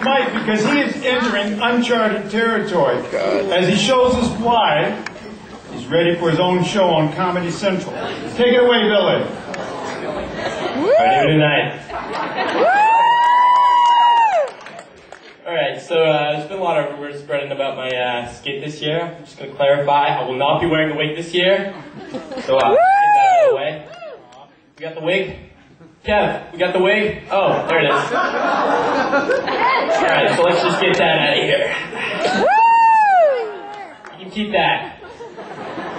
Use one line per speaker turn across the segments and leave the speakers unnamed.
Mike because he is entering uncharted territory. As he shows us why, he's ready for his own show on Comedy Central. Take it away, Billy.
Good night. Alright, so there's been a lot of rumors spreading about my skit this year. I'm just going to clarify, I will not be wearing a wig this year. So get that out of the way. We got the wig? Kev, we got the wig? Oh, there it is. Alright, so let's just get that out of here. You can keep that.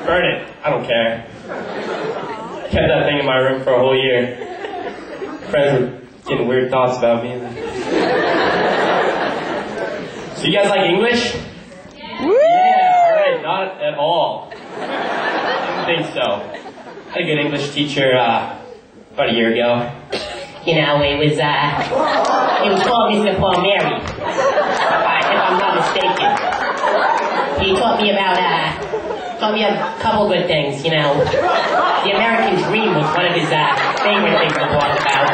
Burn it. I don't care. I kept that thing in my room for a whole year. Friends were getting weird thoughts about me. So you guys like English? Yeah, alright, not at all. Didn't think so. I had a good English teacher about a year ago.
You know, it was called Mr. Palmieri, if I'm not mistaken. He taught me a couple good things, you know. The American dream was one of his favorite things to talk about.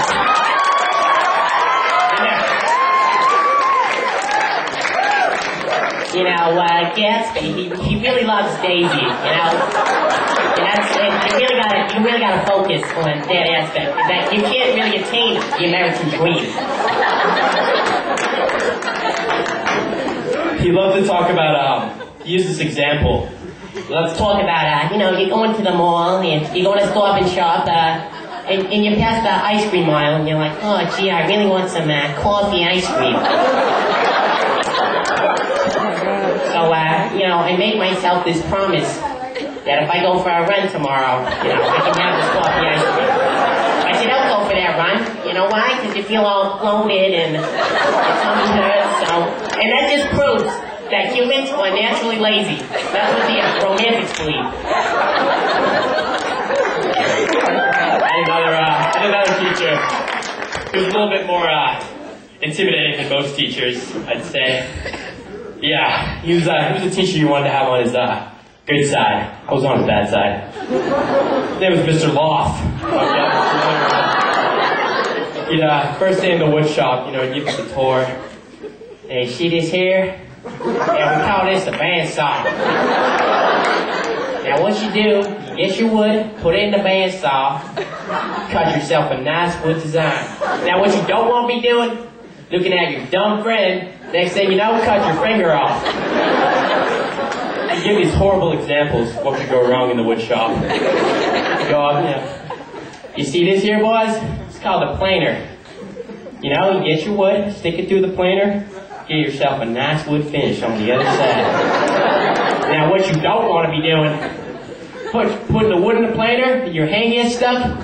You know, Gatsby, he really loves Daisy, you know. And you really gotta focus on that aspect. That you can't really attain the American dream.
He loved to talk about, he used this example.
Let's talk about, you know, you go into the mall and you go to Stop and Shop, and you pass the ice cream aisle and you're like, oh gee, I really want some coffee ice cream. So, you know, I made myself this promise that if I go for a run tomorrow, you know, I can have this coffee ice cream. I said, I'll go for that run. You know why? Because you feel all bloated and your tummy hurts, so. And that just proves that humans are naturally lazy. That's what the romantics believe.
Another teacher who was a little bit more intimidating than most teachers, I'd say. Yeah, he was a teacher you wanted to have on his good side. I was on his bad side. His name was Mr. Loft. He'd first day in the wood shop, you know, he'd give us a tour.
Hey, see this here? Yeah, we call this the bandsaw. Now what you do, you get your wood, put it in the bandsaw, cut yourself a nice wood design. Now what you don't want to be doing, looking at your dumb friend, next thing you know, cut your finger off. You give these horrible examples of what could go wrong in the wood shop. You go up, you see this here, boys? It's called a planer. You know, you get your wood, stick it through the planer, get yourself a nice wood finish on the other side. Now, what you don't want to be doing, putting the wood in the planer, your hand gets stuck,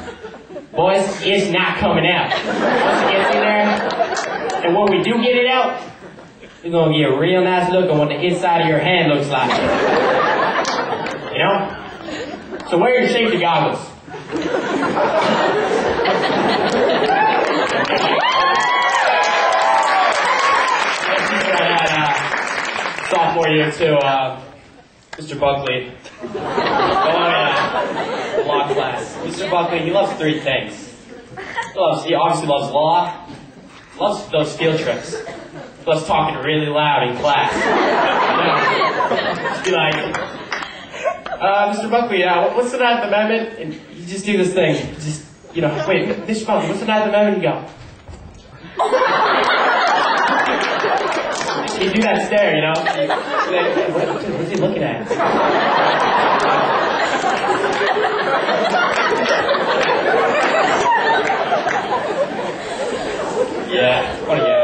boys, it's not coming out. Once it gets in there, and when we do get it out, you're going to get a real nice look on what the inside of your hand looks like. You know? So wear your safety goggles. Sophomore year too, Mr. Buckley. Law class. Mr. Buckley, he loves three things. He obviously loves law, loves those field trips. Loves talking really loud in class. Just be like, Mr. Buckley, what's the 9th Amendment? And you just do this thing. Just, you know, wait, Mr. Buckley, what's the 9th Amendment? You go. You do that stare, you know? What's he looking at? Yeah, what a guy.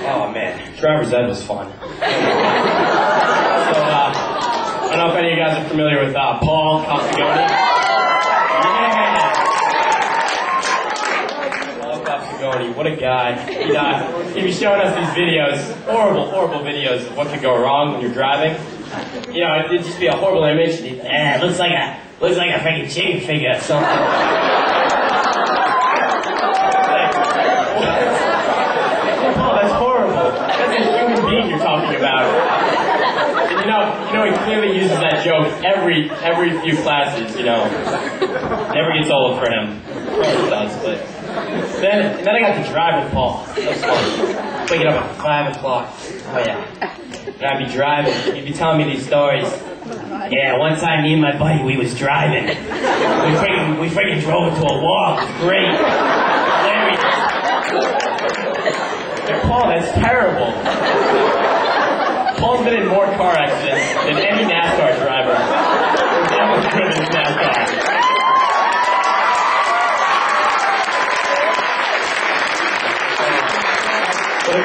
Oh man, driver's ed was fun. So, I don't know if any of you guys are familiar with Paul Cohasset. Paul Cohasset, what a guy. He'd be showing us these videos, horrible videos of what could go wrong when you're driving. You know, it'd just be a horrible image. And it looks like a freaking chicken finger or something. You're talking about. And you know, he clearly uses that joke every few classes, you know. Never gets old for him. Of course it does, but... Then I got to drive with Paul. That was fun. Waking up at 5 o'clock. Oh yeah. And I'd be driving. He'd be telling me these stories. Yeah, one time me and my buddy, we was driving. We freaking drove into a wall. It was great. Hilarious. And Paul, that's terrible. Paul's been in more car accidents than any NASCAR driver who's ever driven in NASCAR. But I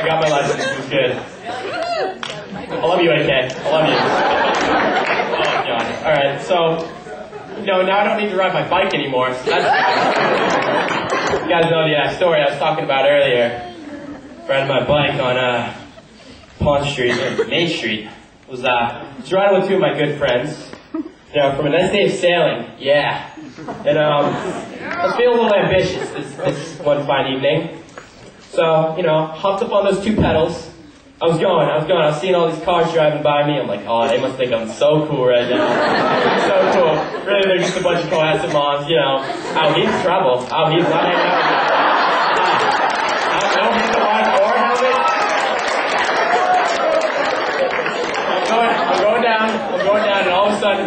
got my license. It was good. I love you, AK. I love you. Oh, God. Alright, so, now I don't need to ride my bike anymore. So that's good. You guys know the story I was talking about earlier. Riding my bike on Pond Street, or Main Street. Was riding with two of my good friends. From a nice day of sailing. Yeah. And I was feeling a little ambitious this one fine evening. So, hopped up on those two pedals. I was seeing all these cars driving by me. I'm like, oh, they must think I'm so cool right now. So cool. Really, they're just a bunch of Cohasset moms, Out he's trouble. Out he's not hanging out with me. No handlebar or helmet. I'm going down, and all of a sudden,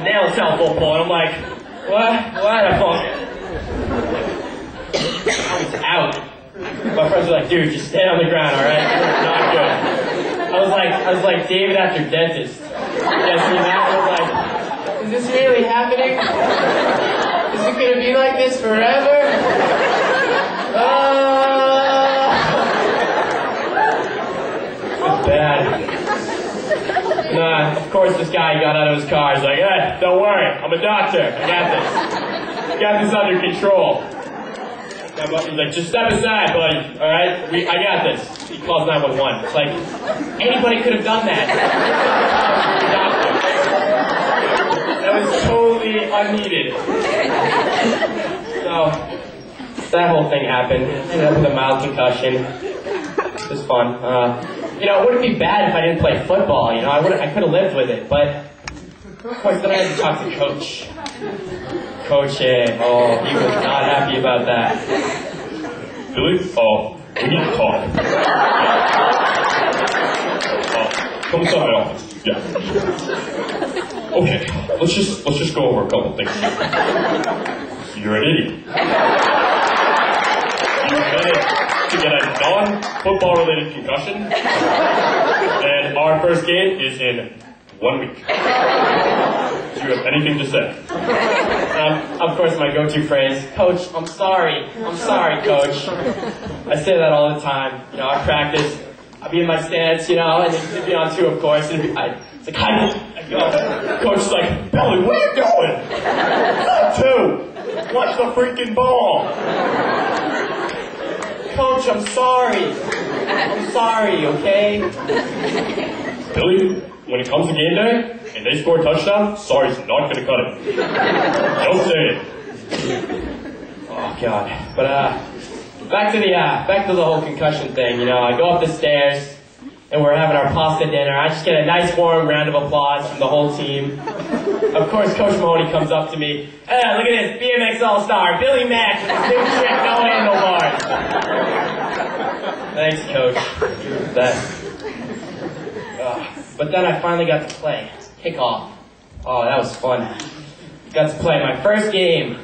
nail itself full pull, and I'm like, what? I was out. My friends were like, dude, just stay on the ground, alright? Not good. I was like David after dentist. Yeah, see, Matt was like, is this really happening? Is it gonna be like this forever? It's bad. Nah, of course this guy got out of his car. He's like, hey, don't worry, I'm a doctor. I got this under control. He's like, just step aside, buddy, alright? I got this. He calls 911. It's like, anybody could have done that. That was totally unneeded. So, that whole thing happened. Ended up with a mild concussion. It was fun. It wouldn't be bad if I didn't play football, I could have lived with it, but, of course, then I had to talk to Coach. Coach, he was not happy about that.
Billy? Oh, we need to talk. Come inside my office. Yeah. Okay, let's just go over a couple things. You're an idiot. You managed to get a non-football related concussion, and our first game is in 1 week. Do you have anything to say?
Of course, my go-to phrase, Coach, I'm sorry, Coach. I say that all the time. I practice. I'll be in my stance, and it'd be on two, of course. And it's like, I go. Coach's like, Billy, where you going? On two. Watch the freaking ball. Coach, I'm sorry, okay?
Billy, when it comes to game day, and they score a touchdown, sorry's not gonna cut it. Don't say it.
Oh, God. But, back to the whole concussion thing, I go up the stairs, and we're having our pasta dinner. I just get a nice warm round of applause from the whole team. Of course, Coach Mahoney comes up to me. Hey, look at this, BMX All-Star, Billy Mack, new trick, no handlebars. Thanks, Coach. But then I finally got to play. Kickoff. Oh, that was fun. Got to play my first game.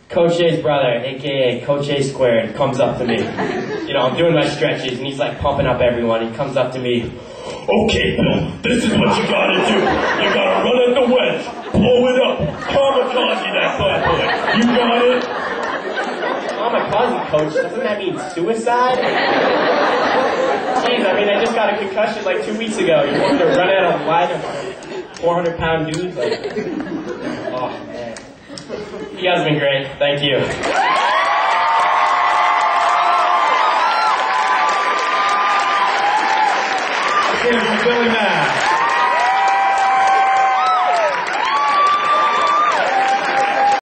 Coach A's brother, a.k.a. Coach A Squared, comes up to me. I'm doing my stretches, and he's like pumping up everyone. He comes up to me.
Okay, Bill, this is what you gotta do. You gotta run at the wedge, blow it up, kamikaze that bad boy. You got it?
Kamikaze, Coach? Doesn't that mean suicide? Jeez, I just got a concussion like 2 weeks ago. You want me to run out of wide 400-pound dude? Oh, man. You guys have been great. Thank you.
Here's Billy Mack.